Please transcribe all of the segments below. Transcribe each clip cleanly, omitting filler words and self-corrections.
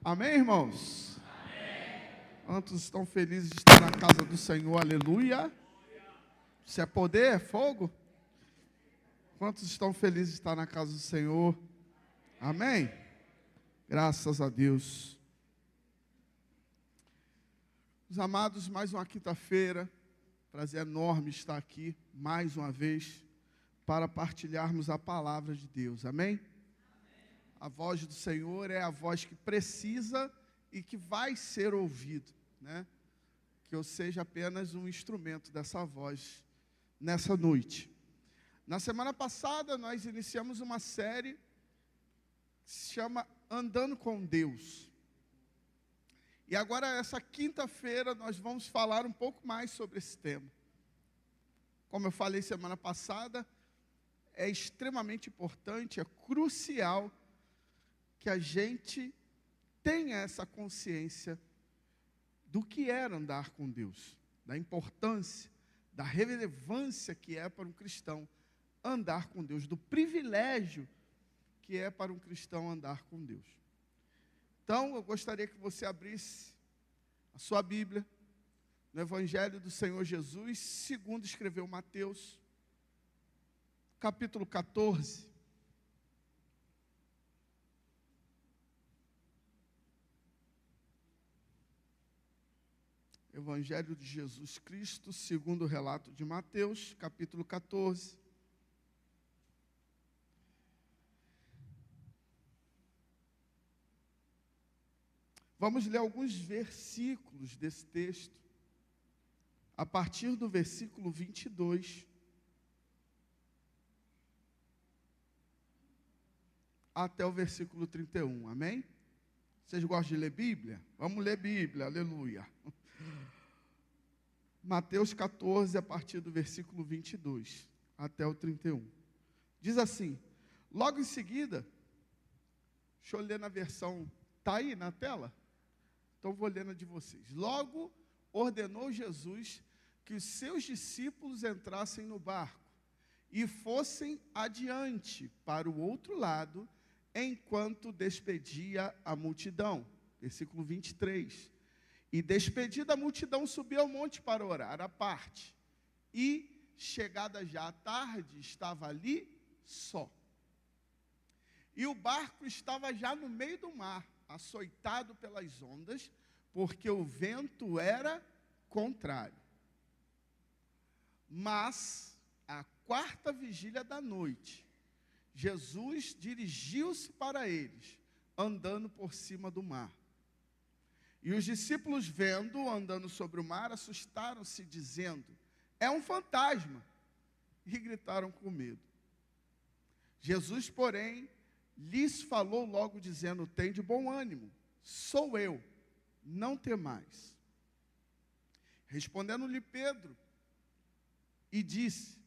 Amém, irmãos? Amém. Quantos estão felizes de estar na casa do Senhor? Aleluia. Se é poder, é fogo. Quantos estão felizes de estar na casa do Senhor? Amém. Graças a Deus. Os amados, mais uma quinta-feira. Prazer enorme estar aqui, mais uma vez, para partilharmos a palavra de Deus. Amém? A voz do Senhor é a voz que precisa e que vai ser ouvida, né? Que eu seja apenas um instrumento dessa voz nessa noite. Na semana passada, nós iniciamos uma série que se chama Andando com Deus. E agora, essa quinta-feira, nós vamos falar um pouco mais sobre esse tema. Como eu falei semana passada, é extremamente importante, é crucial que a gente tenha essa consciência do que é andar com Deus, da importância, da relevância que é para um cristão andar com Deus, do privilégio que é para um cristão andar com Deus. Então, eu gostaria que você abrisse a sua Bíblia no Evangelho do Senhor Jesus, segundo escreveu Mateus, capítulo 14. Evangelho de Jesus Cristo, segundo o relato de Mateus, capítulo 14. Vamos ler alguns versículos desse texto, a partir do versículo 22, até o versículo 31, amém? Vocês gostam de ler Bíblia? Vamos ler Bíblia, aleluia. Mateus 14, a partir do versículo 22, até o 31. Diz assim, logo em seguida, deixa eu ler na versão, está aí na tela? Então vou ler na de vocês. Logo ordenou Jesus que os seus discípulos entrassem no barco e fossem adiante para o outro lado, enquanto despedia a multidão. Versículo 23. E despedida a multidão, subiu ao monte para orar à parte. E, chegada já a tarde, estava ali só. E o barco estava já no meio do mar, açoitado pelas ondas, porque o vento era contrário. Mas, à quarta vigília da noite, Jesus dirigiu-se para eles, andando por cima do mar. E os discípulos, vendo-o andando sobre o mar, assustaram-se, dizendo, é um fantasma, e gritaram com medo. Jesus, porém, lhes falou logo, dizendo, tende bom ânimo, sou eu, não temais. Respondeu-lhe Pedro, e disse,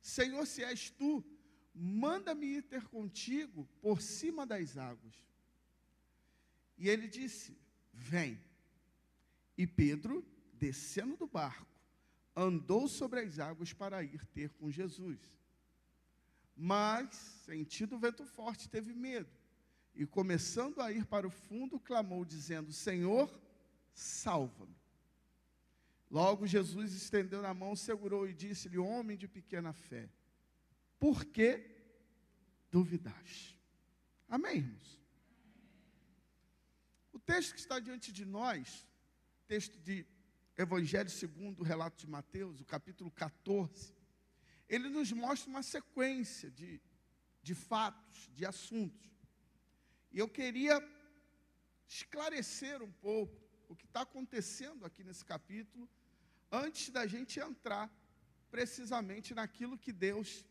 Senhor, se és tu, manda-me ir ter contigo por cima das águas. E ele disse, vem. E Pedro, descendo do barco, andou sobre as águas para ir ter com Jesus. Mas, sentindo o vento forte, teve medo. E começando a ir para o fundo, clamou, dizendo, Senhor, salva-me. Logo Jesus estendeu a mão, segurou e disse-lhe, homem de pequena fé, por que duvidaste? Amém, irmãos? O texto que está diante de nós, texto de Evangelho segundo o relato de Mateus, o capítulo 14, ele nos mostra uma sequência de fatos, de assuntos. E eu queria esclarecer um pouco o que está acontecendo aqui nesse capítulo, antes da gente entrar precisamente naquilo que Deus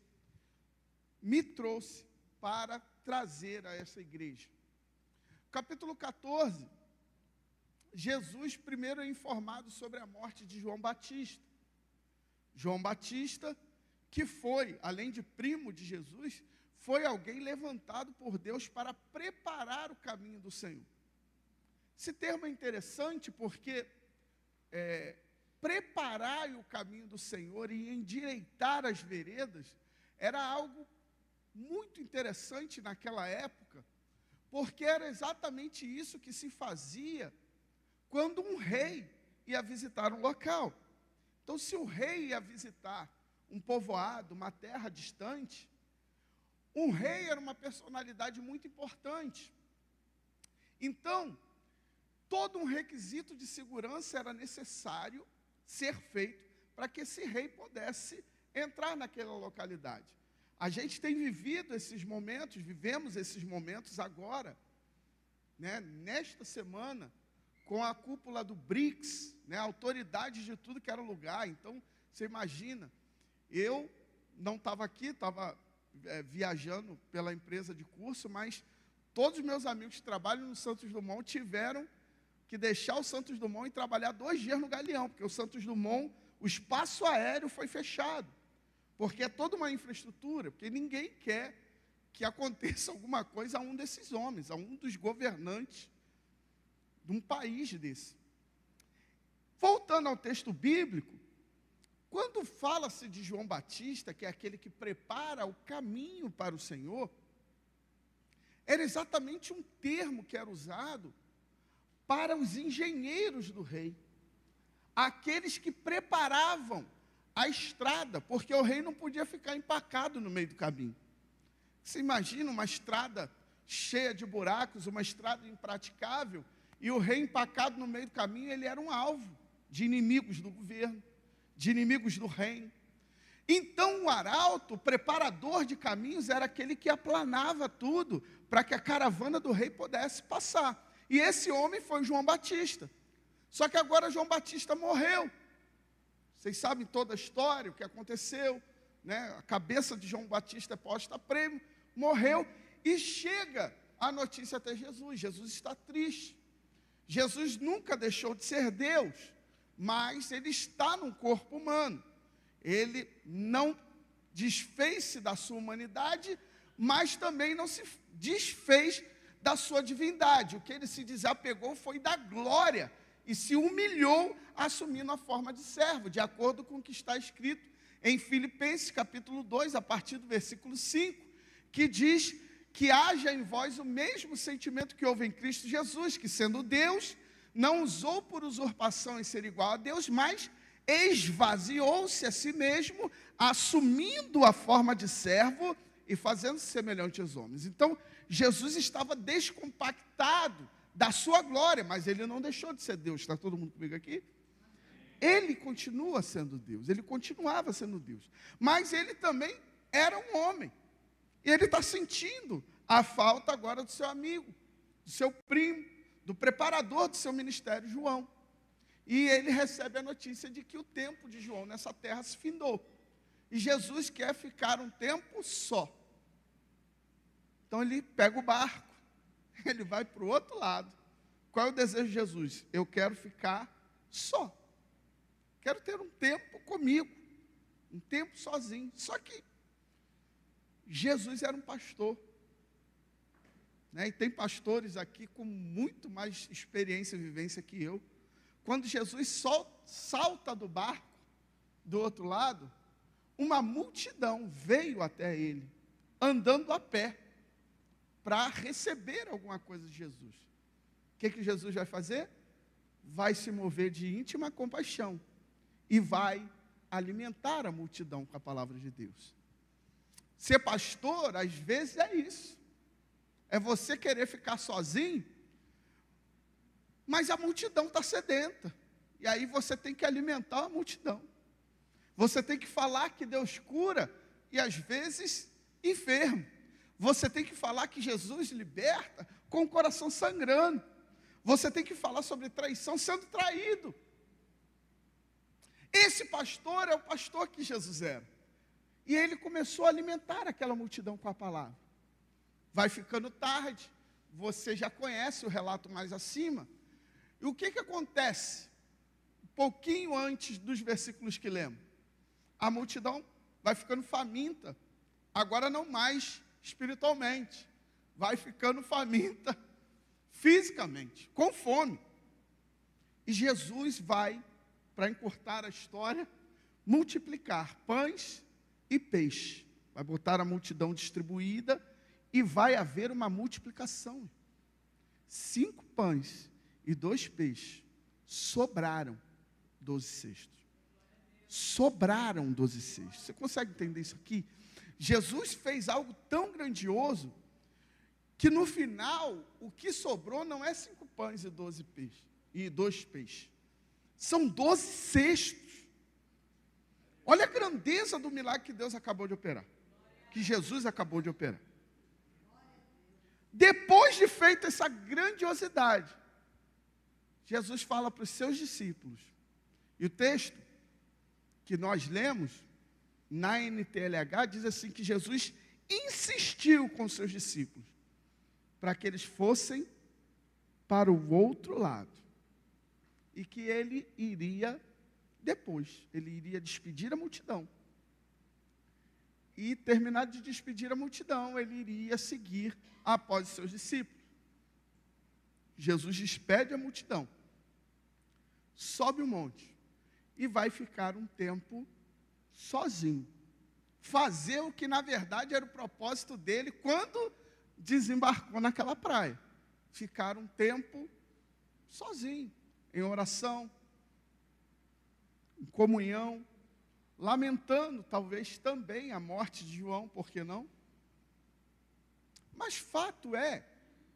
me trouxe para trazer a essa igreja. Capítulo 14, Jesus primeiro é informado sobre a morte de João Batista. João Batista, que foi, além de primo de Jesus, foi alguém levantado por Deus para preparar o caminho do Senhor. Esse termo é interessante porque preparar o caminho do Senhor e endireitar as veredas era algo muito interessante naquela época, porque era exatamente isso que se fazia quando um rei ia visitar um local. Então, se o rei ia visitar um povoado, uma terra distante, um rei era uma personalidade muito importante. Então, todo um requisito de segurança era necessário ser feito para que esse rei pudesse entrar naquela localidade. A gente tem vivido esses momentos, vivemos esses momentos agora, né, nesta semana, com a cúpula do BRICS, né, autoridades de tudo que era lugar. Então, você imagina, eu não estava aqui, estava viajando pela empresa de curso, mas todos os meus amigos que trabalham no Santos Dumont tiveram que deixar o Santos Dumont e trabalhar 2 dias no Galeão, porque o Santos Dumont, o espaço aéreo foi fechado, porque é toda uma infraestrutura, porque ninguém quer que aconteça alguma coisa a um desses homens, a um dos governantes de um país desse. Voltando ao texto bíblico, quando fala-se de João Batista, que é aquele que prepara o caminho para o Senhor, era exatamente um termo que era usado para os engenheiros do rei, aqueles que preparavam a estrada, porque o rei não podia ficar empacado no meio do caminho. Você imagina uma estrada cheia de buracos, uma estrada impraticável, e o rei empacado no meio do caminho, ele era um alvo de inimigos do governo, de inimigos do reino. Então o arauto, o preparador de caminhos, era aquele que aplanava tudo para que a caravana do rei pudesse passar. E esse homem foi João Batista. Só que agora João Batista morreu. Vocês sabem toda a história, o que aconteceu, né? A cabeça de João Batista é posta a prêmio, morreu, e chega a notícia até Jesus. Jesus está triste. Jesus nunca deixou de ser Deus, mas ele está num corpo humano. Ele não desfez-se da sua humanidade, mas também não se desfez da sua divindade. O que ele se desapegou foi da glória e se humilhou, assumindo a forma de servo, de acordo com o que está escrito em Filipenses capítulo 2, a partir do versículo 5, que diz que haja em vós o mesmo sentimento que houve em Cristo Jesus, que sendo Deus, não usou por usurpação em ser igual a Deus, mas esvaziou-se a si mesmo, assumindo a forma de servo e fazendo-se semelhante aos homens. Então, Jesus estava descompactado da sua glória, mas ele não deixou de ser Deus. Está todo mundo comigo aqui? Ele continua sendo Deus, ele continuava sendo Deus, mas ele também era um homem. E ele está sentindo a falta agora do seu amigo, do seu primo, do preparador do seu ministério, João. E ele recebe a notícia de que o tempo de João nessa terra se findou. E Jesus quer ficar um tempo só. Então ele pega o barco, ele vai para o outro lado. Qual é o desejo de Jesus? Eu quero ficar só. Quero ter um tempo comigo, um tempo sozinho. Só que Jesus era um pastor, né? E tem pastores aqui com muito mais experiência e vivência que eu. Quando Jesus salta do barco, do outro lado, uma multidão veio até ele, andando a pé, para receber alguma coisa de Jesus. O que Jesus vai fazer? Vai se mover de íntima compaixão e vai alimentar a multidão com a palavra de Deus. Ser pastor, às vezes, é isso. É você querer ficar sozinho, mas a multidão está sedenta. E aí você tem que alimentar a multidão. Você tem que falar que Deus cura e, às vezes, enfermo. Você tem que falar que Jesus liberta com o coração sangrando. Você tem que falar sobre traição sendo traído. Esse pastor é o pastor que Jesus era. E ele começou a alimentar aquela multidão com a palavra. Vai ficando tarde, você já conhece o relato mais acima. E o que acontece? Um pouquinho antes dos versículos que lemos. A multidão vai ficando faminta, agora não mais espiritualmente, vai ficando faminta fisicamente, com fome. E Jesus vai, para encurtar a história, multiplicar pães e peixe. Vai botar a multidão distribuída e vai haver uma multiplicação. 5 pães e 2 peixes, sobraram 12 cestos. Sobraram 12 cestos. Você consegue entender isso aqui? Jesus fez algo tão grandioso, que no final, o que sobrou não é 5 pães e 12 peixes, e 2 peixes. São 12 cestos. Olha a grandeza do milagre que Deus acabou de operar. Que Jesus acabou de operar. Depois de feita essa grandiosidade, Jesus fala para os seus discípulos. E o texto que nós lemos, na NTLH, diz assim, que Jesus insistiu com os seus discípulos, para que eles fossem para o outro lado. E que ele iria, depois, ele iria despedir a multidão. E terminado de despedir a multidão, ele iria seguir após os seus discípulos. Jesus despede a multidão, sobe o monte e vai ficar um tempo sozinho. Fazer o que na verdade era o propósito dele quando desembarcou naquela praia. Ficar um tempo sozinho, em oração, em comunhão, lamentando talvez também a morte de João, por que não? Mas fato é,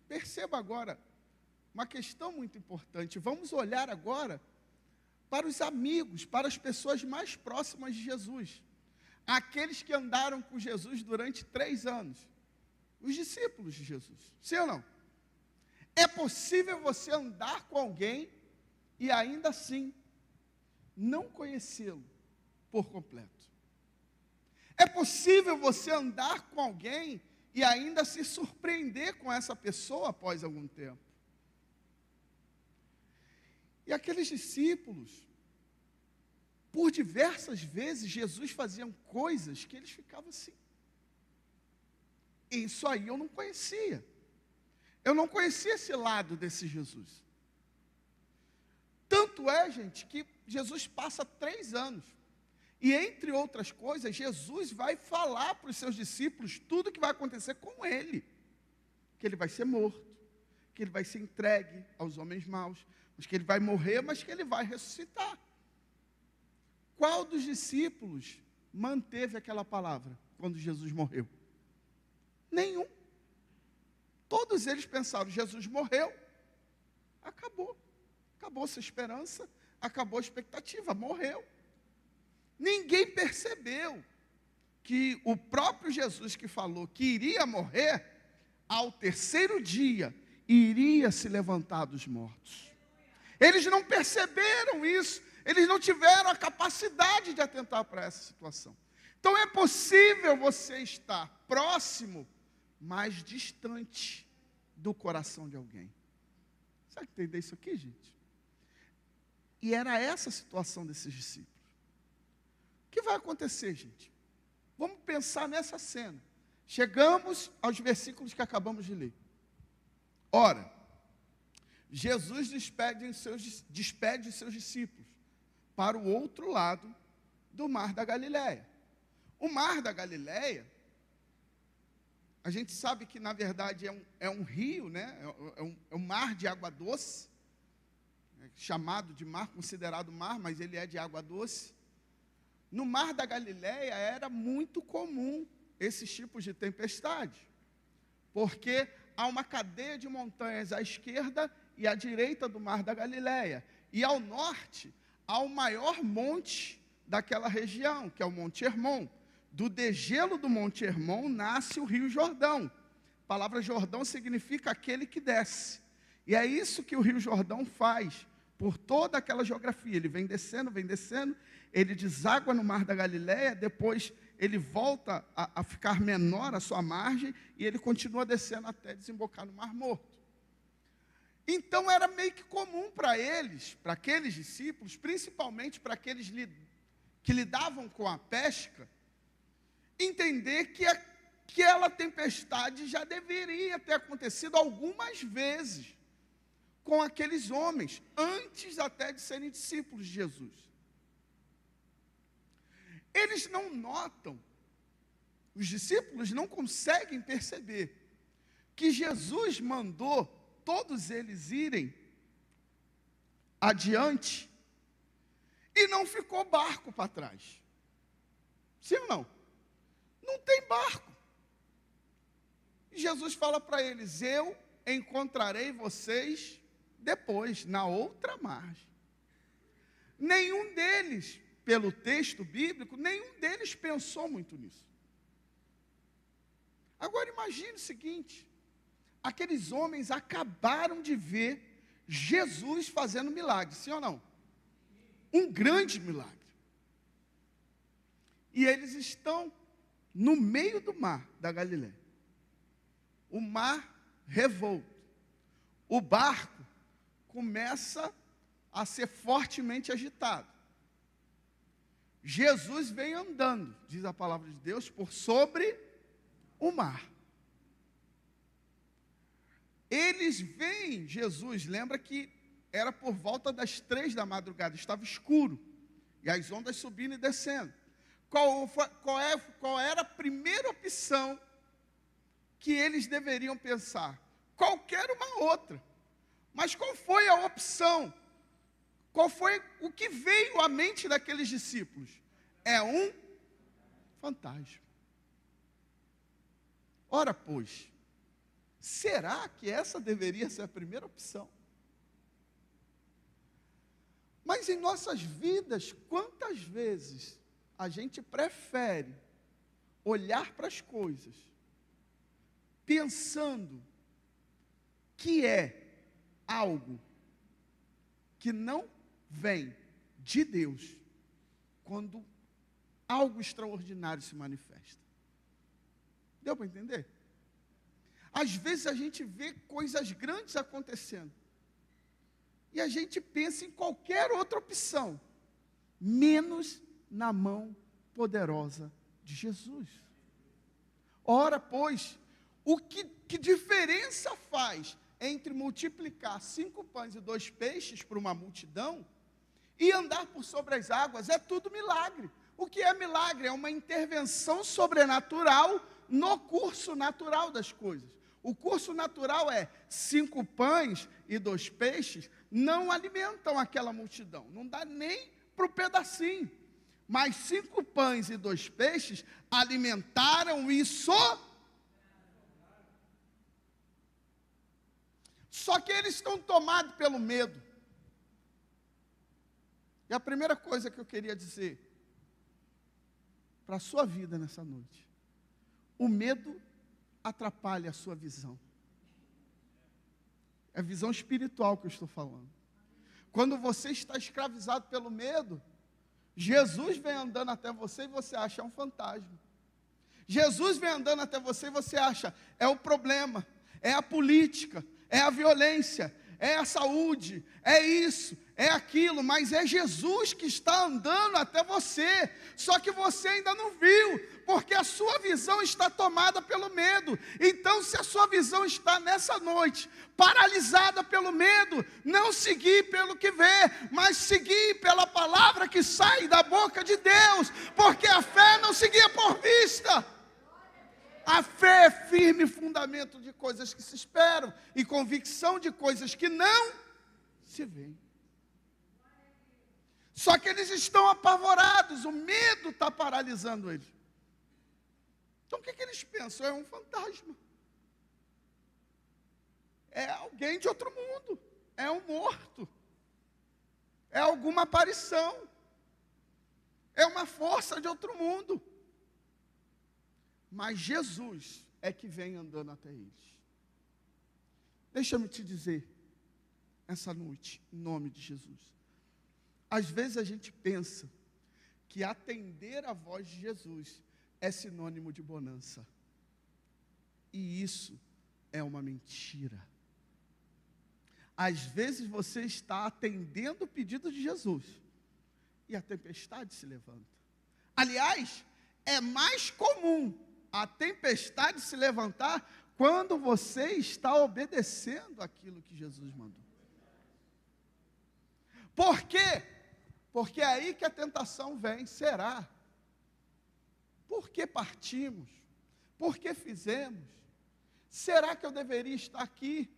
perceba agora, uma questão muito importante. Vamos olhar agora para os amigos, para as pessoas mais próximas de Jesus. Aqueles que andaram com Jesus durante 3 anos. Os discípulos de Jesus. Sim ou não? É possível você andar com alguém e ainda assim não conhecê-lo por completo. É possível você andar com alguém e ainda se surpreender com essa pessoa após algum tempo. E aqueles discípulos, por diversas vezes, Jesus fazia coisas que eles ficavam assim. Isso aí eu não conhecia. Eu não conhecia esse lado desse Jesus. Tanto é, gente, que Jesus passa 3 anos. E, entre outras coisas, Jesus vai falar para os seus discípulos tudo o que vai acontecer com ele. Que ele vai ser morto, que ele vai ser entregue aos homens maus, mas que ele vai morrer, mas que ele vai ressuscitar. Qual dos discípulos manteve aquela palavra quando Jesus morreu? Nenhum. Todos eles pensaram, Jesus morreu, acabou. Acabou-se a esperança, acabou a expectativa, morreu. Ninguém percebeu que o próprio Jesus que falou que iria morrer, ao 3º dia, iria se levantar dos mortos. Eles não perceberam isso, eles não tiveram a capacidade de atentar para essa situação. Então é possível você estar próximo, mas distante do coração de alguém. Sabe entender isso aqui, gente? E era essa a situação desses discípulos. O que vai acontecer, gente? Vamos pensar nessa cena. Chegamos aos versículos que acabamos de ler. Ora, Jesus despede os seus discípulos para o outro lado do Mar da Galileia. O Mar da Galileia, a gente sabe que na verdade é um rio, né? É um mar de água doce, chamado de mar, considerado mar, mas ele é de água doce. No Mar da Galileia era muito comum esses tipos de tempestade, porque há uma cadeia de montanhas à esquerda e à direita do Mar da Galileia, e ao norte há o maior monte daquela região, que é o Monte Hermon. Do degelo do Monte Hermon nasce o Rio Jordão. A palavra Jordão significa aquele que desce, e é isso que o Rio Jordão faz por toda aquela geografia. Ele vem descendo, ele deságua no Mar da Galileia, depois ele volta a ficar menor a sua margem, e ele continua descendo até desembocar no Mar Morto. Então era meio que comum para eles, para aqueles discípulos, principalmente para aqueles que lidavam com a pesca, entender que aquela tempestade já deveria ter acontecido algumas vezes com aqueles homens, antes até de serem discípulos de Jesus. Eles não notam, os discípulos não conseguem perceber que Jesus mandou todos eles irem adiante e não ficou barco para trás. Sim ou não? Não tem barco. E Jesus fala para eles: eu encontrarei vocês depois, na outra margem. Nenhum deles, pelo texto bíblico, nenhum deles pensou muito nisso. Agora imagine o seguinte: aqueles homens acabaram de ver Jesus fazendo milagre, sim ou não? Um grande milagre. E eles estão no meio do mar da Galileia. O mar revolto. O barco começa a ser fortemente agitado. Jesus vem andando, diz a palavra de Deus, por sobre o mar. Eles veem Jesus, lembra que era por volta das 3 da madrugada, estava escuro, e as ondas subindo e descendo. Qual era a primeira opção que eles deveriam pensar? Qualquer uma outra. Mas qual foi a opção? Qual foi o que veio à mente daqueles discípulos? É um fantasma. Ora, pois, será que essa deveria ser a primeira opção? Mas em nossas vidas, quantas vezes a gente prefere olhar para as coisas pensando que é algo que não vem de Deus, quando algo extraordinário se manifesta? Deu para entender? Às vezes a gente vê coisas grandes acontecendo, e a gente pensa em qualquer outra opção, menos na mão poderosa de Jesus. Ora, pois, que diferença faz entre multiplicar 5 pães e 2 peixes para uma multidão e andar por sobre as águas? É tudo milagre. O que é milagre? É uma intervenção sobrenatural no curso natural das coisas. O curso natural é 5 pães e 2 peixes não alimentam aquela multidão, não dá nem para o pedacinho. Mas 5 pães e 2 peixes alimentaram isso. Só que eles estão tomados pelo medo. E a primeira coisa que eu queria dizer para a sua vida nessa noite: o medo atrapalha a sua visão. É a visão espiritual que eu estou falando. Quando você está escravizado pelo medo, Jesus vem andando até você e você acha um fantasma. Jesus vem andando até você e você acha é o problema, é a política, é a violência, é a saúde, é isso, é aquilo, mas é Jesus que está andando até você, só que você ainda não viu, porque a sua visão está tomada pelo medo. Então, se a sua visão está nessa noite paralisada pelo medo, não seguir pelo que vê, mas seguir pela palavra que sai da boca de Deus, porque a fé não seguia por vista. A fé é firme fundamento de coisas que se esperam e convicção de coisas que não se veem. Só que eles estão apavorados, o medo está paralisando eles. Então o que eles pensam? É um fantasma. É alguém de outro mundo. É um morto. É alguma aparição. É uma força de outro mundo. Mas Jesus é que vem andando até eles. Deixa-me te dizer, essa noite, em nome de Jesus. Às vezes a gente pensa que atender a voz de Jesus é sinônimo de bonança. E isso é uma mentira. Às vezes você está atendendo o pedido de Jesus e a tempestade se levanta. Aliás, é mais comum a tempestade se levantar quando você está obedecendo aquilo que Jesus mandou. Por quê? Porque é aí que a tentação vem. Será? Por que partimos? Por que fizemos? Será que eu deveria estar aqui?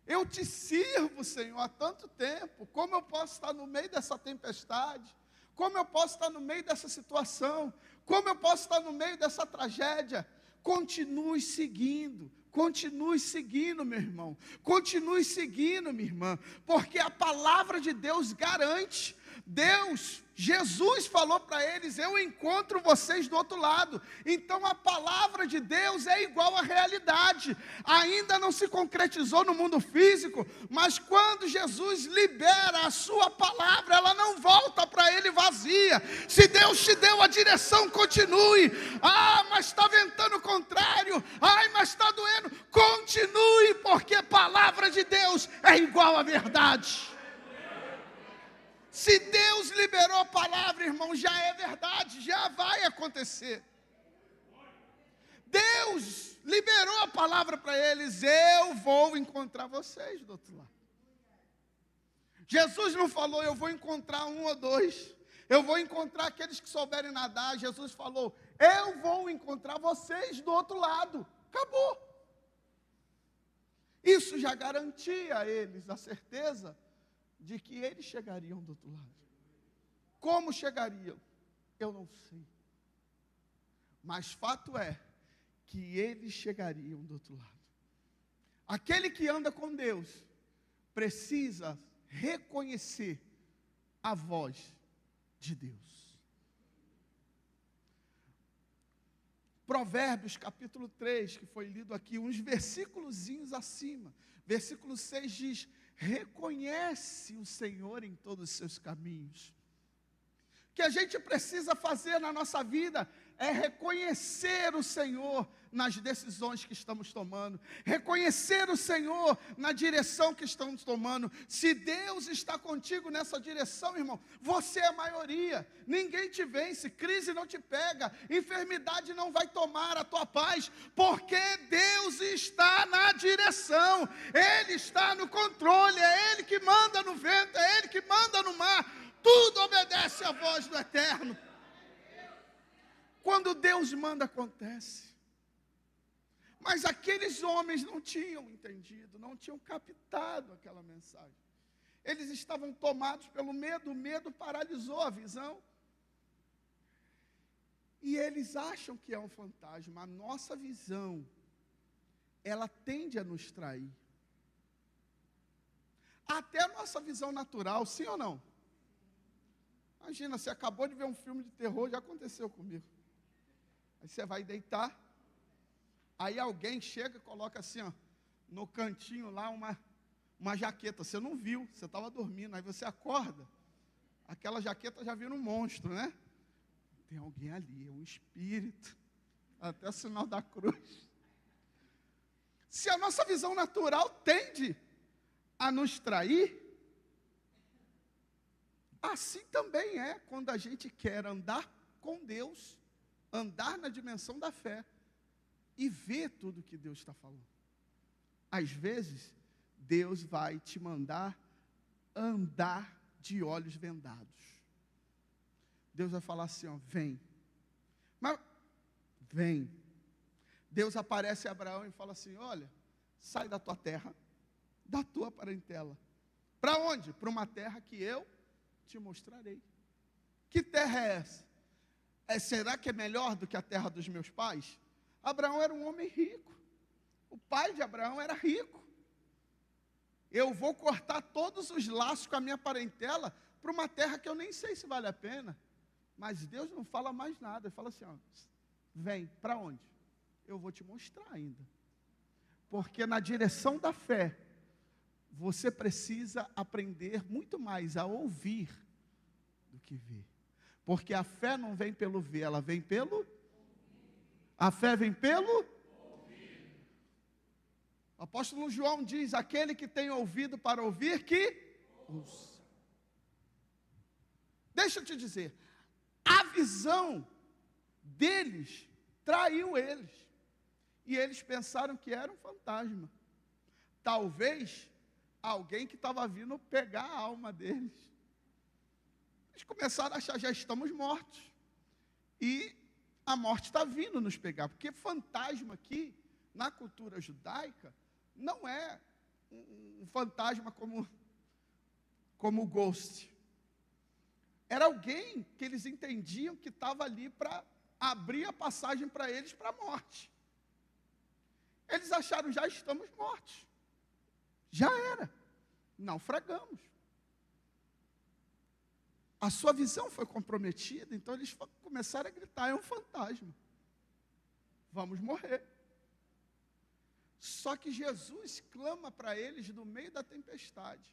Eu te sirvo, Senhor, há tanto tempo. Como eu posso estar no meio dessa tempestade? Como eu posso estar no meio dessa situação? Como eu posso estar no meio dessa tragédia? Continue seguindo, meu irmão. Continue seguindo, minha irmã, porque a palavra de Deus garante. Jesus falou para eles: eu encontro vocês do outro lado. Então a palavra de Deus é igual à realidade. Ainda não se concretizou no mundo físico, mas quando Jesus libera a sua palavra, ela não volta para ele vazia. Se Deus te deu a direção, continue. Mas está ventando o contrário. Mas está doendo. Continue, porque a palavra de Deus é igual à verdade. Se Deus liberou a palavra, irmão, já é verdade, já vai acontecer. Deus liberou a palavra para eles: eu vou encontrar vocês do outro lado. Jesus não falou: eu vou encontrar um ou dois, eu vou encontrar aqueles que souberem nadar. Jesus falou: eu vou encontrar vocês do outro lado. Acabou. Isso já garantia a eles a certeza de que eles chegariam do outro lado. Como chegariam? Eu não sei. Mas fato é que eles chegariam do outro lado. Aquele que anda com Deus precisa reconhecer a voz de Deus. Provérbios capítulo 3, que foi lido aqui, uns versículozinhos acima. Versículo 6 diz: reconhece o Senhor em todos os seus caminhos. O que a gente precisa fazer na nossa vida é reconhecer o Senhor nas decisões que estamos tomando, reconhecer o Senhor na direção que estamos tomando. Se Deus está contigo nessa direção, irmão, você é a maioria, ninguém te vence, crise não te pega, enfermidade não vai tomar a tua paz, porque Deus está na direção, Ele está no controle, é Ele que manda no vento, é Ele que manda no mar, tudo obedece à voz do Eterno. Quando Deus manda, acontece. Mas aqueles homens não tinham entendido, não tinham captado aquela mensagem. Eles estavam tomados pelo medo, o medo paralisou a visão. E eles acham que é um fantasma. A nossa visão, ela tende a nos trair. Até a nossa visão natural, sim ou não? Imagina, você acabou de ver um filme de terror, já aconteceu comigo. Aí você vai deitar, aí alguém chega e coloca assim, ó, no cantinho lá uma jaqueta. Você não viu, você estava dormindo, aí você acorda, aquela jaqueta já vira um monstro, né? Tem alguém ali, é um espírito, até o sinal da cruz. Se a nossa visão natural tende a nos trair, assim também é quando a gente quer andar com Deus, andar na dimensão da fé e ver tudo que Deus está falando. Às vezes, Deus vai te mandar andar de olhos vendados. Deus vai falar assim, ó, vem. Mas, vem. Deus aparece a Abraão e fala assim, olha, sai da tua terra, da tua parentela. Para onde? Para uma terra que eu te mostrarei. Que terra é essa? Será que é melhor do que a terra dos meus pais? Abraão era um homem rico. O pai de Abraão era rico. Eu vou cortar todos os laços com a minha parentela para uma terra que eu nem sei se vale a pena. Mas Deus não fala mais nada. Ele fala assim, ó, vem, para onde? Eu vou te mostrar ainda. Porque na direção da fé, você precisa aprender muito mais a ouvir do que ver. Porque a fé não vem pelo ver, ela vem pelo... A fé vem pelo... O apóstolo João diz, aquele que tem ouvido para ouvir, que ouça. Deixa eu te dizer, a visão deles traiu eles. E eles pensaram que era um fantasma. Talvez alguém que estava vindo pegar a alma deles. Eles começaram a achar, já estamos mortos. E a morte está vindo nos pegar. Porque fantasma aqui, na cultura judaica, não é um fantasma como o Ghost. Era alguém que eles entendiam que estava ali para abrir a passagem para eles para a morte. Eles acharam, já estamos mortos. Já era. Naufragamos. A sua visão foi comprometida, então eles começaram a gritar, é um fantasma. Vamos morrer. Só que Jesus clama para eles no meio da tempestade.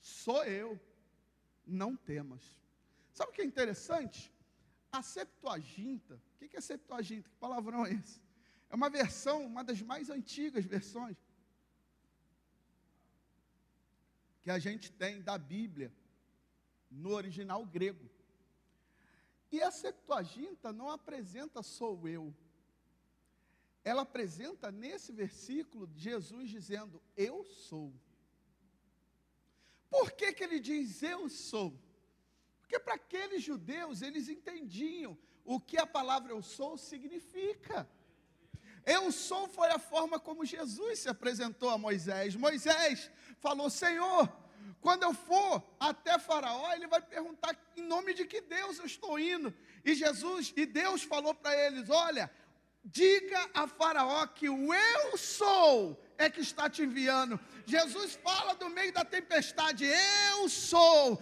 Sou eu, não temas. Sabe o que é interessante? A Septuaginta, o que é Septuaginta? Que palavrão é esse? É uma versão, uma das mais antigas versões que a gente tem da Bíblia, no original grego. E a Septuaginta não apresenta sou eu. Ela apresenta nesse versículo Jesus dizendo eu sou. Por que ele diz eu sou? Porque para aqueles judeus eles entendiam o que a palavra eu sou significa. Eu sou foi a forma como Jesus se apresentou a Moisés. Moisés falou, Senhor, quando eu for até Faraó, ele vai perguntar em nome de que Deus eu estou indo. E Deus falou para eles, olha, diga a Faraó que o eu sou é que está te enviando. Jesus fala do meio da tempestade, eu sou,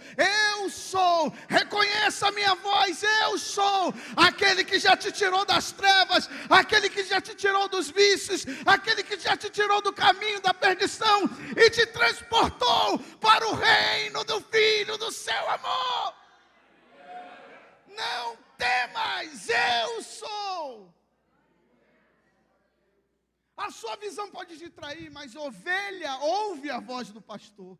reconheça a minha voz, eu sou, aquele que já te tirou das trevas, aquele que já te tirou dos vícios, aquele que já te tirou do caminho da perdição e te transportou para o reino do Filho do seu amor. Não temas, eu sou. A sua visão pode te trair, mas a ovelha ouve a voz do pastor.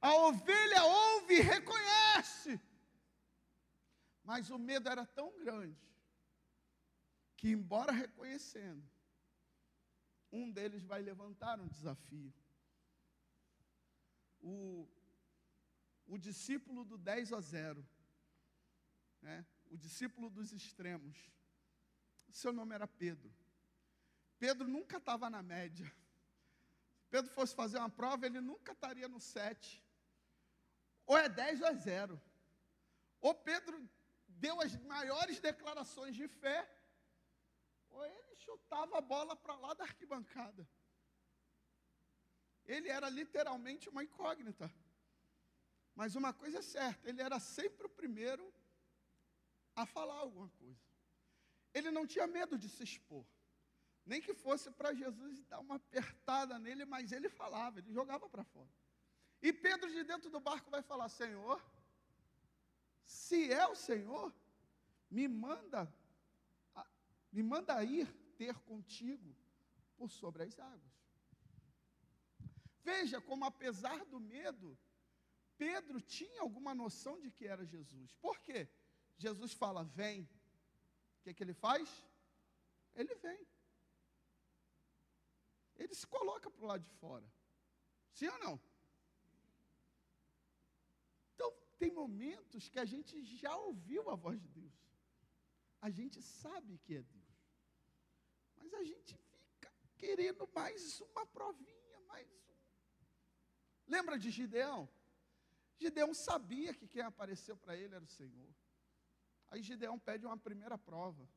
A ovelha ouve e reconhece. Mas o medo era tão grande, que embora reconhecendo, um deles vai levantar um desafio. O discípulo do 10-0, né? O discípulo dos extremos, seu nome era Pedro. Pedro nunca estava na média. Se Pedro fosse fazer uma prova, ele nunca estaria no 7. Ou é 10 ou é 0. Ou Pedro deu as maiores declarações de fé, ou ele chutava a bola para lá da arquibancada. Ele era literalmente uma incógnita. Mas uma coisa é certa, ele era sempre o primeiro a falar alguma coisa. Ele não tinha medo de se expor. Nem que fosse para Jesus dar uma apertada nele, mas ele falava, ele jogava para fora. E Pedro de dentro do barco vai falar, Senhor, se é o Senhor, me manda ir ter contigo por sobre as águas. Veja como apesar do medo, Pedro tinha alguma noção de que era Jesus. Por quê? Jesus fala, vem. O que ele faz? Ele vem. Ele se coloca para o lado de fora. Sim ou não? Então, tem momentos que a gente já ouviu a voz de Deus. A gente sabe que é Deus. Mas a gente fica querendo mais uma provinha, mais uma. Lembra de Gideão? Gideão sabia que quem apareceu para ele era o Senhor. Aí Gideão pede uma primeira prova.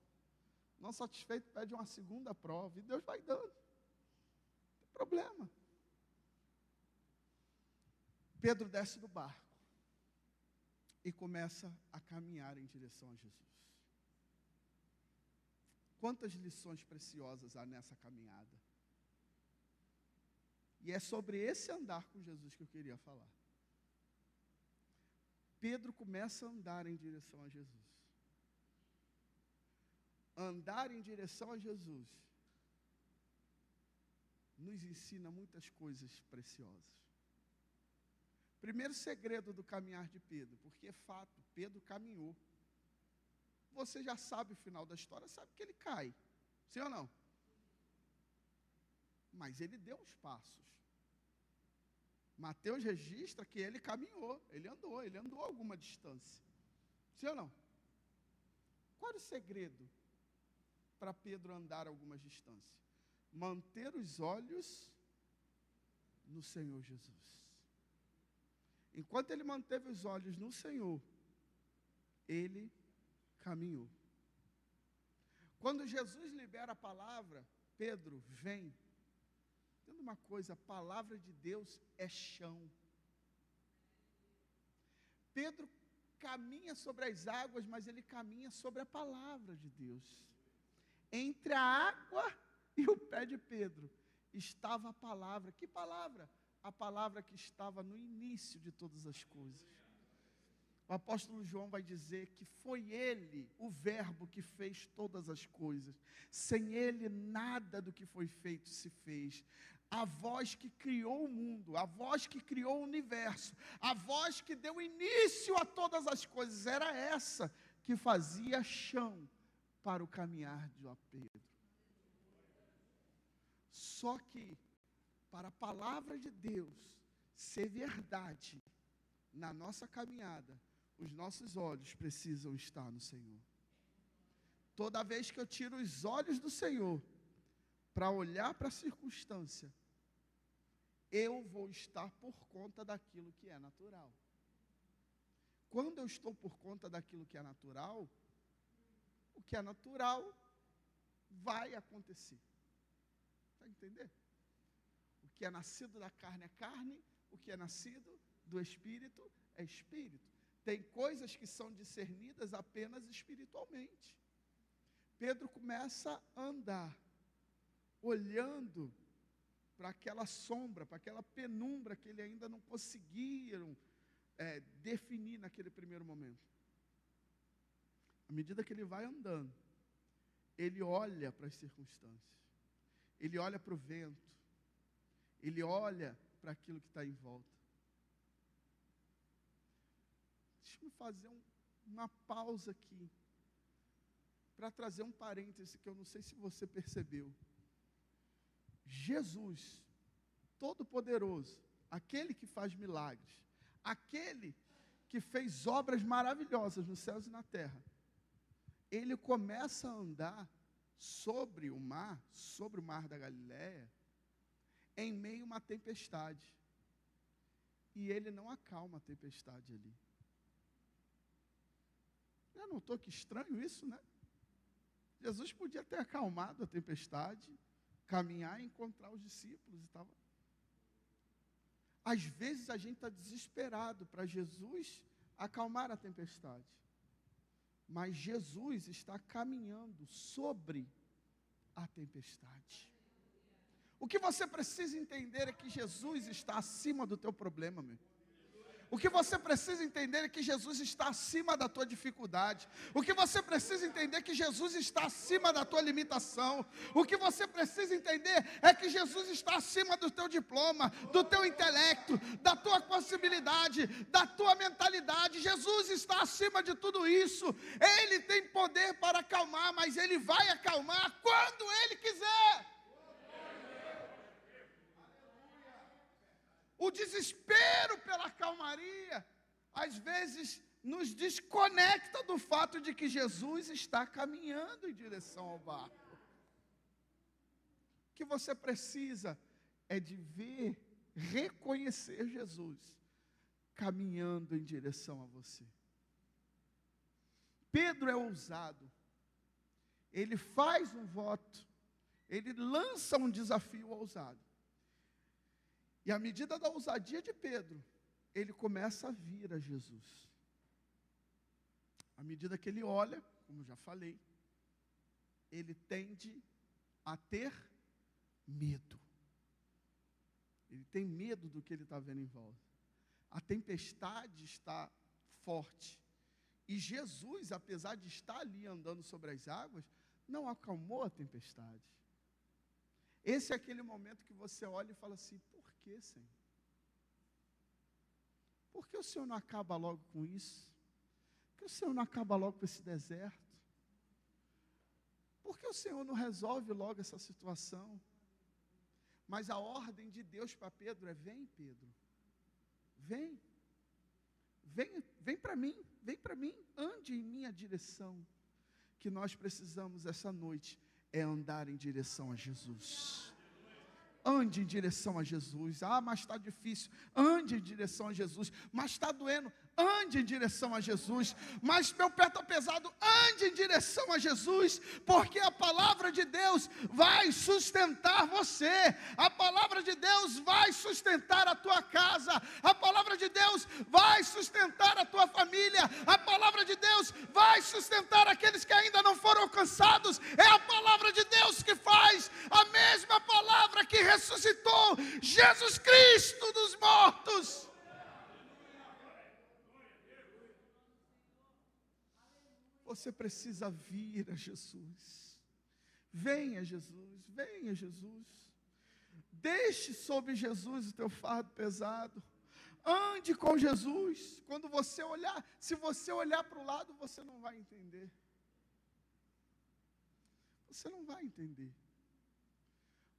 Não satisfeito, pede uma segunda prova. E Deus vai dando. Problema. Pedro desce do barco e começa a caminhar em direção a Jesus. Quantas lições preciosas há nessa caminhada. E é sobre esse andar com Jesus que eu queria falar. Pedro começa a andar em direção a Jesus. Andar em direção a Jesus nos ensina muitas coisas preciosas. Primeiro segredo do caminhar de Pedro, porque é fato, Pedro caminhou. Você já sabe o final da história, sabe que ele cai. Sim ou não? Mas ele deu uns passos. Mateus registra que ele caminhou, ele andou alguma distância. Sim ou não? Qual era o segredo para Pedro andar algumas distâncias? Manter os olhos no Senhor Jesus. Enquanto ele manteve os olhos no Senhor, ele caminhou. Quando Jesus libera a palavra, Pedro, vem. Entenda uma coisa, a palavra de Deus é chão. Pedro caminha sobre as águas, mas ele caminha sobre a palavra de Deus. Entre a água e o pé de Pedro estava a palavra. Que palavra? A palavra que estava no início de todas as coisas. O apóstolo João vai dizer que foi ele, o verbo, que fez todas as coisas. Sem ele, nada do que foi feito se fez. A voz que criou o mundo, a voz que criou o universo, a voz que deu início a todas as coisas, era essa que fazia chão para o caminhar de Pedro. Só que, para a palavra de Deus ser verdade na nossa caminhada, os nossos olhos precisam estar no Senhor. Toda vez que eu tiro os olhos do Senhor para olhar para a circunstância, eu vou estar por conta daquilo que é natural. Quando eu estou por conta daquilo que é natural, o que é natural vai acontecer. Está entendendo? O que é nascido da carne é carne, o que é nascido do Espírito é Espírito. Tem coisas que são discernidas apenas espiritualmente. Pedro começa a andar, olhando para aquela sombra, para aquela penumbra que ele ainda não conseguiram definir naquele primeiro momento. À medida que ele vai andando, ele olha para as circunstâncias, ele olha para o vento, ele olha para aquilo que está em volta. Deixa eu fazer uma pausa aqui, para trazer um parêntese que eu não sei se você percebeu. Jesus, Todo-Poderoso, aquele que faz milagres, aquele que fez obras maravilhosas nos céus e na terra, ele começa a andar sobre o mar da Galileia, em meio a uma tempestade, e ele não acalma a tempestade ali. Já notou que estranho isso, né? Jesus podia ter acalmado a tempestade, caminhar e encontrar os discípulos e tal. Às vezes a gente está desesperado para Jesus acalmar a tempestade, mas Jesus está caminhando sobre a tempestade. O que você precisa entender é que Jesus está acima do teu problema, meu. O que você precisa entender é que Jesus está acima da tua dificuldade. O que você precisa entender é que Jesus está acima da tua limitação. O que você precisa entender é que Jesus está acima do teu diploma, do teu intelecto, da tua possibilidade, da tua mentalidade. Jesus está acima de tudo isso. Ele tem poder para acalmar, mas Ele vai acalmar quando Ele quiser. O desespero pela calmaria, às vezes, nos desconecta do fato de que Jesus está caminhando em direção ao barco. O que você precisa é de ver, reconhecer Jesus caminhando em direção a você. Pedro é ousado. Ele faz um voto, ele lança um desafio ousado. E à medida da ousadia de Pedro, ele começa a vir a Jesus. À medida que ele olha, como já falei, ele tende a ter medo. Ele tem medo do que ele está vendo em volta. A tempestade está forte. E Jesus, apesar de estar ali andando sobre as águas, não acalmou a tempestade. Esse é aquele momento que você olha e fala assim: por que, Senhor? Por que o Senhor não acaba logo com isso? Por que o Senhor não acaba logo com esse deserto? Por que o Senhor não resolve logo essa situação? Mas a ordem de Deus para Pedro é: vem, Pedro, vem para mim, ande em minha direção. Que nós precisamos essa noite é andar em direção a Jesus. ande em direção a Jesus. Ah, mas está difícil, ande em direção a Jesus. Mas está doendo, ande em direção a Jesus. Mas meu pé está pesado, ande em direção a Jesus, porque a palavra de Deus vai sustentar você, a palavra de Deus vai sustentar a tua casa, a palavra de Deus vai sustentar a tua família, a palavra de Deus vai sustentar aqueles que ainda não foram alcançados. É a palavra de Deus que faz, a mesma palavra que ressuscitou Jesus Cristo dos mortos. Você precisa vir a Jesus. Venha Jesus, venha Jesus. Deixe sobre Jesus o teu fardo pesado. Ande com Jesus. Quando você olhar, se você olhar para o lado, você não vai entender. Você não vai entender.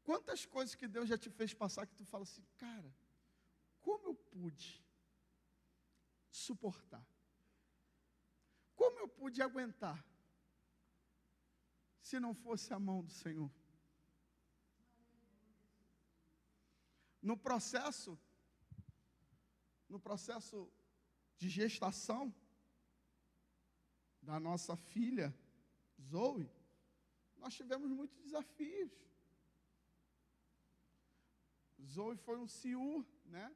Quantas coisas que Deus já te fez passar que tu fala assim, cara, como eu pude suportar? Como eu pude aguentar? Se não fosse a mão do Senhor. No processo de gestação da nossa filha, Zoe, nós tivemos muitos desafios. Zoe foi um CIU, né?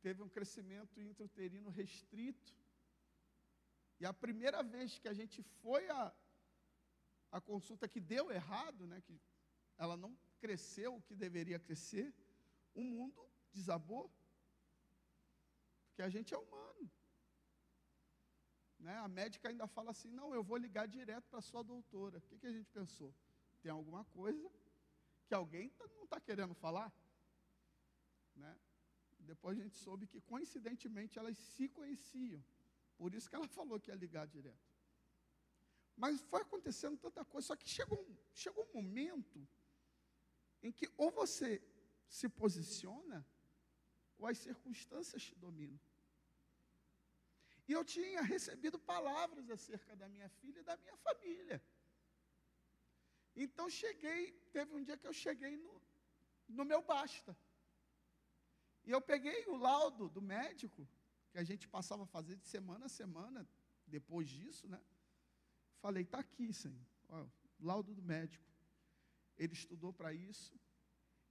Teve um crescimento intrauterino restrito. E a primeira vez que a gente foi a consulta que deu errado, né? Que ela não cresceu o que deveria crescer, o mundo desabou. Porque a gente é humano. Né? A médica ainda fala assim, não, eu vou ligar direto para a sua doutora. O que a gente pensou? Tem alguma coisa que alguém não está querendo falar? Né? Depois a gente soube que, coincidentemente, elas se conheciam. Por isso que ela falou que ia ligar direto. Mas foi acontecendo tanta coisa, só que chegou um momento em que ou você se posiciona, ou as circunstâncias te dominam. E eu tinha recebido palavras acerca da minha filha e da minha família. Então teve um dia que eu cheguei no meu basta. E eu peguei o laudo do médico, que a gente passava a fazer de semana a semana, depois disso, né? Falei, está aqui, Senhor, ó, laudo do médico. Ele estudou para isso,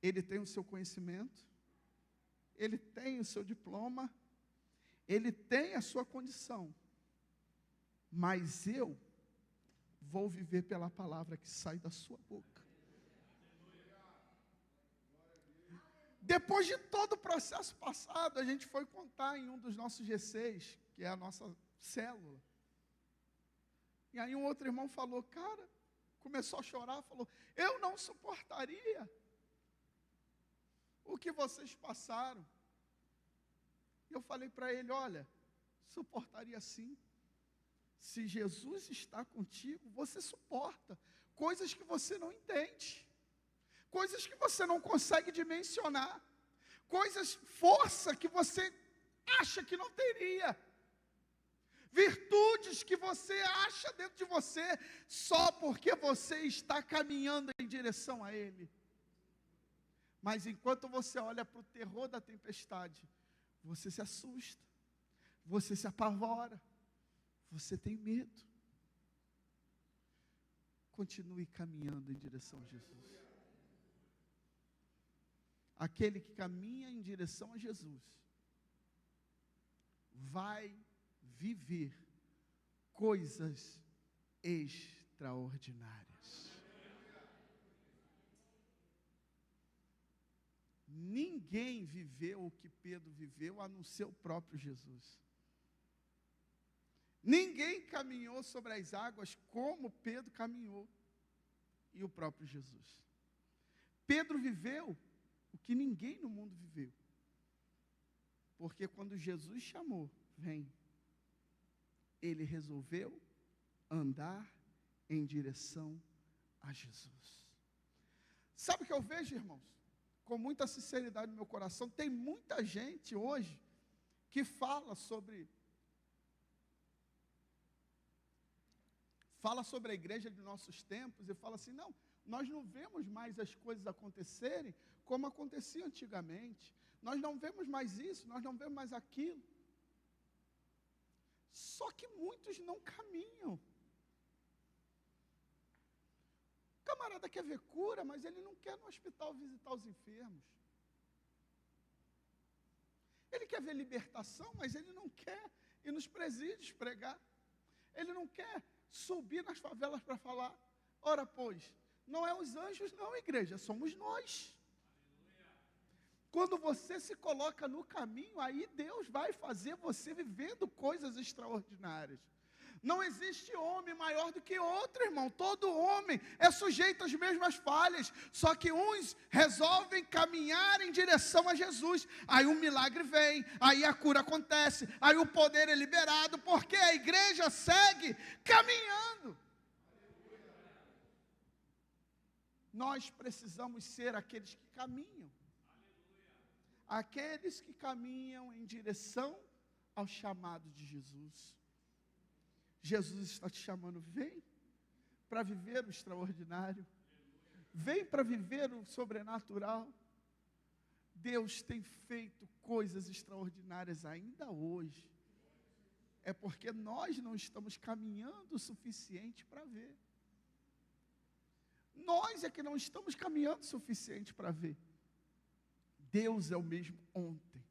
ele tem o seu conhecimento, ele tem o seu diploma, ele tem a sua condição, mas eu vou viver pela palavra que sai da sua boca. Depois de todo o processo passado, a gente foi contar em um dos nossos G6, que é a nossa célula. E aí um outro irmão falou, cara, começou a chorar, falou, eu não suportaria o que vocês passaram. E eu falei para ele, olha, suportaria sim. Se Jesus está contigo, você suporta coisas que você não entende, coisas que você não consegue dimensionar, força que você acha que não teria, virtudes que você acha dentro de você, só porque você está caminhando em direção a Ele. Mas enquanto você olha para o terror da tempestade, você se assusta, você se apavora, você tem medo. Continue caminhando em direção a Jesus. Aquele que caminha em direção a Jesus vai viver coisas extraordinárias. Ninguém viveu o que Pedro viveu, a não ser o próprio Jesus. Ninguém caminhou sobre as águas como Pedro caminhou, e o próprio Jesus. Pedro viveu o que ninguém no mundo viveu. Porque quando Jesus chamou, vem, ele resolveu andar em direção a Jesus. Sabe o que eu vejo, irmãos? Com muita sinceridade no meu coração, tem muita gente hoje que fala sobre a igreja de nossos tempos e fala assim, não, nós não vemos mais as coisas acontecerem como acontecia antigamente. Nós não vemos mais isso, nós não vemos mais aquilo. Só que muitos não caminham. O camarada quer ver cura, mas ele não quer no hospital visitar os enfermos. Ele quer ver libertação, mas ele não quer ir nos presídios pregar. Ele não quer subir nas favelas para falar. Ora, pois, não é os anjos não, igreja, somos nós. Quando você se coloca no caminho, aí Deus vai fazer você vivendo coisas extraordinárias. Não existe homem maior do que outro, irmão. Todo homem é sujeito às mesmas falhas. Só que uns resolvem caminhar em direção a Jesus. Aí um milagre vem, aí a cura acontece, aí o poder é liberado, porque a igreja segue caminhando. Nós precisamos ser aqueles que caminham. Aqueles que caminham em direção ao chamado de Jesus. Jesus está te chamando, vem para viver o extraordinário, vem para viver o sobrenatural. Deus tem feito coisas extraordinárias ainda hoje, é porque nós não estamos caminhando o suficiente para ver. Nós é que não estamos caminhando o suficiente para ver. Deus é o mesmo ontem,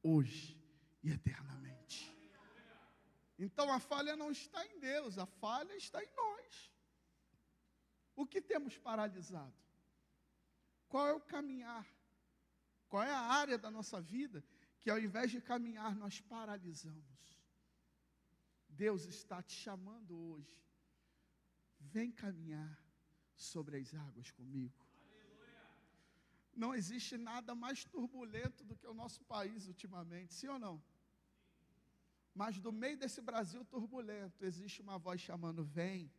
hoje e eternamente. Então a falha não está em Deus, a falha está em nós. O que temos paralisado? Qual é o caminhar? Qual é a área da nossa vida que ao invés de caminhar nós paralisamos? Deus está te chamando hoje. Vem caminhar sobre as águas comigo. Não existe nada mais turbulento do que o nosso país ultimamente, sim ou não? Mas do meio desse Brasil turbulento, existe uma voz chamando, vem,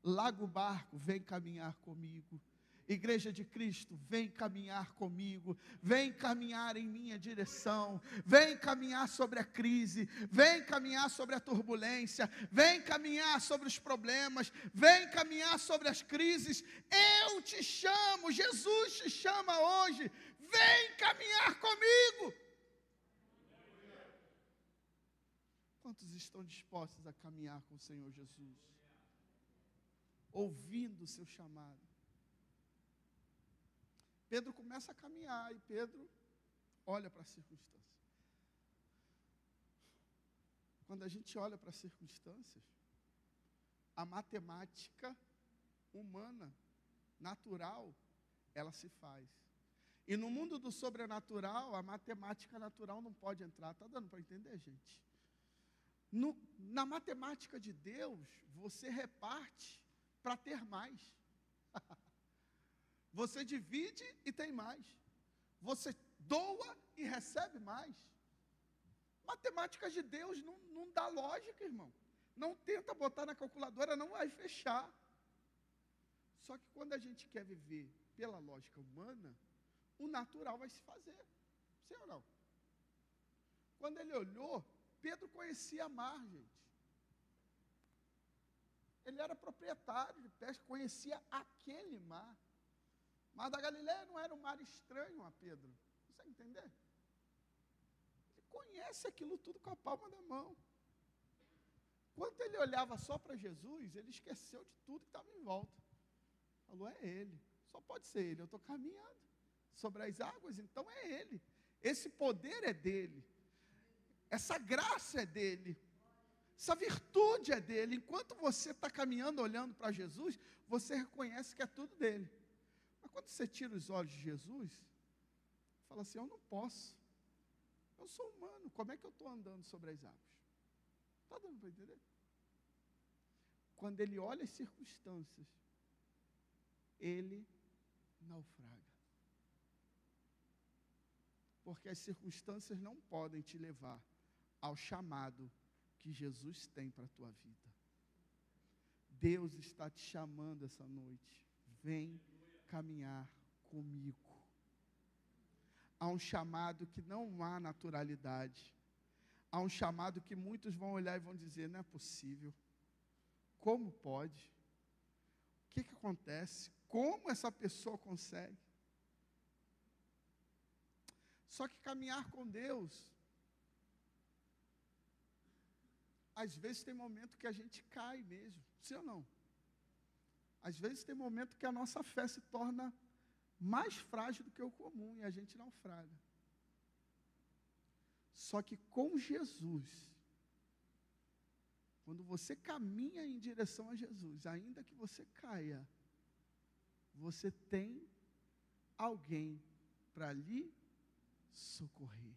larga o barco, vem caminhar comigo. Igreja de Cristo, vem caminhar comigo, vem caminhar em minha direção, vem caminhar sobre a crise, vem caminhar sobre a turbulência, vem caminhar sobre os problemas, vem caminhar sobre as crises. Eu te chamo, Jesus te chama hoje, vem caminhar comigo. Quantos estão dispostos a caminhar com o Senhor Jesus? Ouvindo o seu chamado. Pedro começa a caminhar e Pedro olha para a circunstância. Quando a gente olha para as circunstâncias, a matemática humana, natural, ela se faz. E no mundo do sobrenatural, a matemática natural não pode entrar. Está dando para entender, gente? Na matemática de Deus, você reparte para ter mais. Você divide e tem mais. Você doa e recebe mais. Matemática de Deus não dá lógica, irmão. Não tenta botar na calculadora, não vai fechar. Só que quando a gente quer viver pela lógica humana, o natural vai se fazer. Sim ou não? Quando ele olhou, Pedro conhecia a mar, gente. Ele era proprietário de pesca, conhecia aquele mar. Mar da Galileia não era um mar estranho a Pedro. Consegue entender? Ele conhece aquilo tudo com a palma da mão. Quando ele olhava só para Jesus, ele esqueceu de tudo que estava em volta. Falou, é ele. Só pode ser ele. Eu estou caminhando sobre as águas, então é ele. Esse poder é dele. Essa graça é dele. Essa virtude é dele. Enquanto você está caminhando, olhando para Jesus, você reconhece que é tudo dele. Mas quando você tira os olhos de Jesus, fala assim, eu não posso. Eu sou humano, como é que eu estou andando sobre as águas? Está dando para entender? Quando ele olha as circunstâncias, ele naufraga. Porque as circunstâncias não podem te levar ao chamado que Jesus tem para a tua vida. Deus está te chamando essa noite. Vem caminhar comigo. Há um chamado que não há naturalidade. Há um chamado que muitos vão olhar e vão dizer, não é possível. Como pode? O que acontece? Como essa pessoa consegue? Só que caminhar com Deus, às vezes tem momento que a gente cai mesmo, sim ou não? Às vezes tem momento que a nossa fé se torna mais frágil do que o comum e a gente naufraga. Só que com Jesus, quando você caminha em direção a Jesus, ainda que você caia, você tem alguém para lhe socorrer.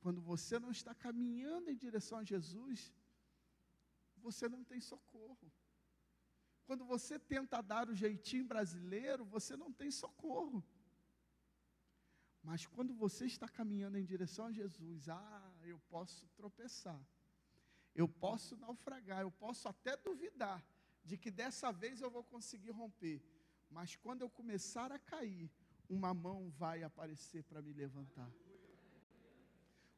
Quando você não está caminhando em direção a Jesus, você não tem socorro. Quando você tenta dar o jeitinho brasileiro, você não tem socorro. Mas quando você está caminhando em direção a Jesus, eu posso tropeçar, eu posso naufragar, eu posso até duvidar de que dessa vez eu vou conseguir romper. Mas quando eu começar a cair, uma mão vai aparecer para me levantar.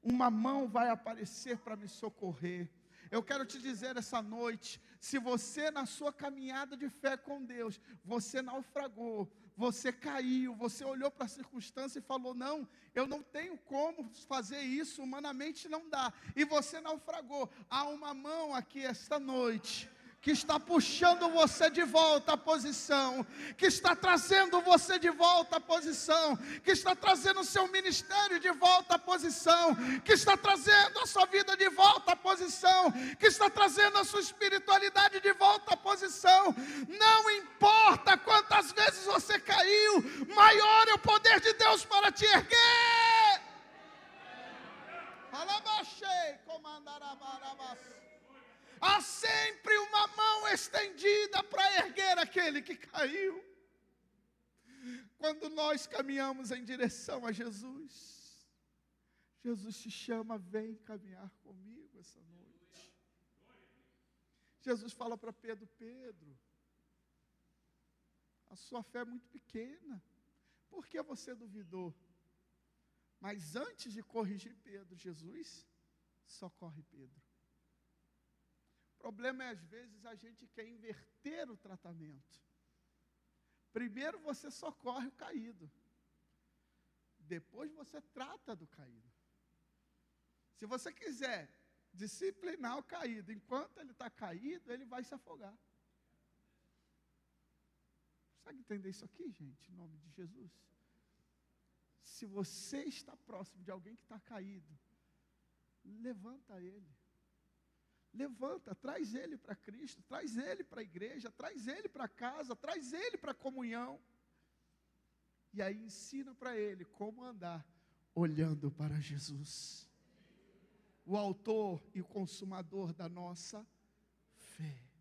Uma mão vai aparecer para me socorrer. Eu quero te dizer essa noite, se você na sua caminhada de fé com Deus, você naufragou, você caiu, você olhou para a circunstância e falou, não, eu não tenho como fazer isso, humanamente não dá, e você naufragou, há uma mão aqui esta noite, que está puxando você de volta à posição, que está trazendo você de volta à posição, que está trazendo o seu ministério de volta à posição, que está trazendo a sua vida de volta à posição, que está trazendo a sua espiritualidade de volta à posição. Não importa quantas vezes você caiu, maior é o poder de Deus para te erguer. Alabachei, comandarabarabaço. Há sempre uma mão estendida para erguer aquele que caiu. Quando nós caminhamos em direção a Jesus, Jesus te chama, vem caminhar comigo essa noite. Jesus fala para Pedro, Pedro, a sua fé é muito pequena, por que você duvidou? Mas antes de corrigir Pedro, Jesus socorre Pedro. O problema é, às vezes, a gente quer inverter o tratamento. Primeiro você socorre o caído. Depois você trata do caído. Se você quiser disciplinar o caído, enquanto ele está caído, ele vai se afogar. Consegue entender isso aqui, gente, em nome de Jesus? Se você está próximo de alguém que está caído, levanta ele. Levanta, traz ele para Cristo, traz ele para a igreja, traz ele para casa, traz ele para a comunhão. E aí ensina para ele como andar olhando para Jesus, o autor e o consumador da nossa fé.